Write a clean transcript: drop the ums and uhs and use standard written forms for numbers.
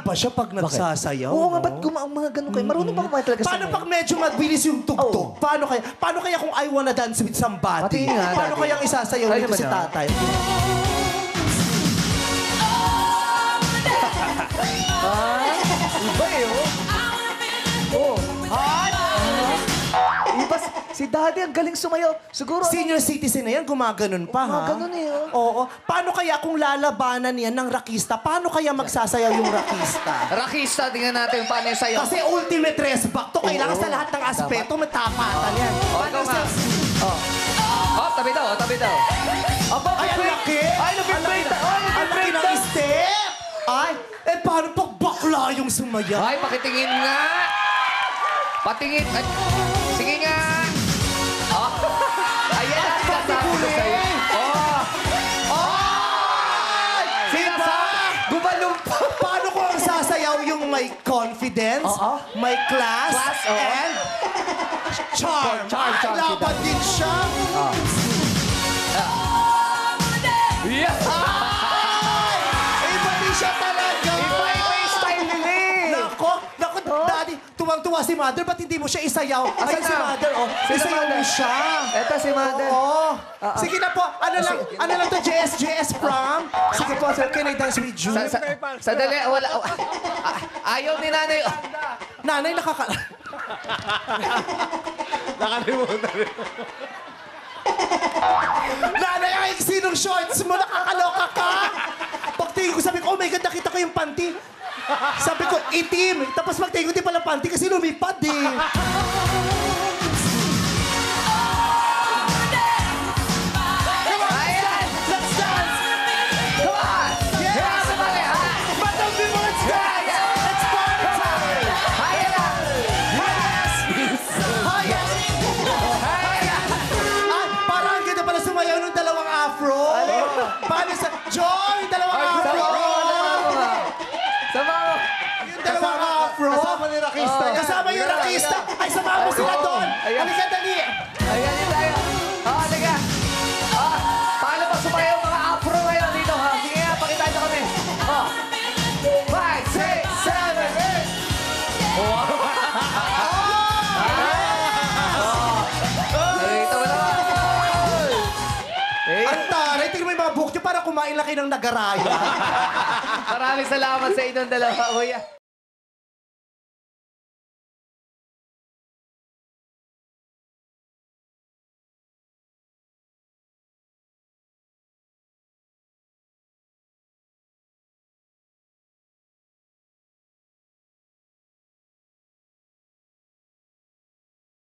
ba siya pag nagsasayaw? Oo nga, no? ba't mga ganun kayo? Marunong ba kumain talaga sa Paano pag medyo mabilis yung tugtog? Paano kaya kung I wanna dance with somebody? Pati nga, Paano Daddy. kaya ang isasayaw Ay, nito naman si yan. tatay? Iba eh, oh. Iba, si Daddy ang galing sumayaw. Siguro, Senior citizen na yan, gumaganon pa, ha? Gumaganon eh, oh. Oo. Paano kaya kung lalabanan yan ng rakista? Paano kaya magsasayaw yung rakista? Rakista, tingnan natin paano yung sayo. Kasi ultimate respect to. Kailangan sa lahat ng aspeto, matapatan yan. Paano ikaw nga. Oh, tabi daw, tabi daw. Aba, Ay, ang laki! Ay, nag-break na! Ay, Ang laki ng step! Ay, paano pag bakla yung sumaya? Ay, pakitingin nga. Patingin. Ay, sige nga. Oh. Ayan ang sinasabi ko sa'yo. Oh. Ay! Sinasa, gumalong pa. Paano ko ang sasayaw yung may confidence, may class, Class, oo. and charm? Charm, Ay, laban din siya. Yeah. Ay! Iba din siya talaga. Iba yung style nila eh. Nako, Daddy, tuwang-tuwa si Mother. Ba't hindi mo siya isayaw? Ay, Asan si na? Mother, oh. Sino Isayaw mo Mother? siya. Eto si Mother. Oo. Sige na po. Ano lang to, JS prom? Sige po, sir. Can I dance with you? Sadali, wala. Ayaw ni nanay. Nanay, Nakalimutan rin. Nanay, ay, sinong shorts mo? Nakakaloka ka? Pagtingin ko, sabi ko, oh my God, nakita ko yung panty. Sabi ko, itim. Tapos pagtingin ko, di pala panty kasi lumipad eh. Ayan! Let's dance! Come on! Yes! Yeah, sabali, ha? Madam Bimo, let's dance! It's party time! Ayan na! Hayas! Ay, parang ang ganda pala sumayaw ng dalawang afro. Paano sa... Joy, dalawang afro! Sama mo! Yung dalawang afro. Kasama ni Rakista yan. Kasama yung rakista. Ay, samahan mo sila doon. Ayan. Halika, dali. Ayan din tayo. Halika. Paano pa sumayaw mga afro ngayon dito, ha? Sige nga, pakita nyo kami. 5, 6, 7, 8. Nakita mo naman. Ang taray, tingnan mo yung mga buhok nyo para kumain lang kayo ng nagaraya. Maraming salamat sa inyong dalawa, kuya.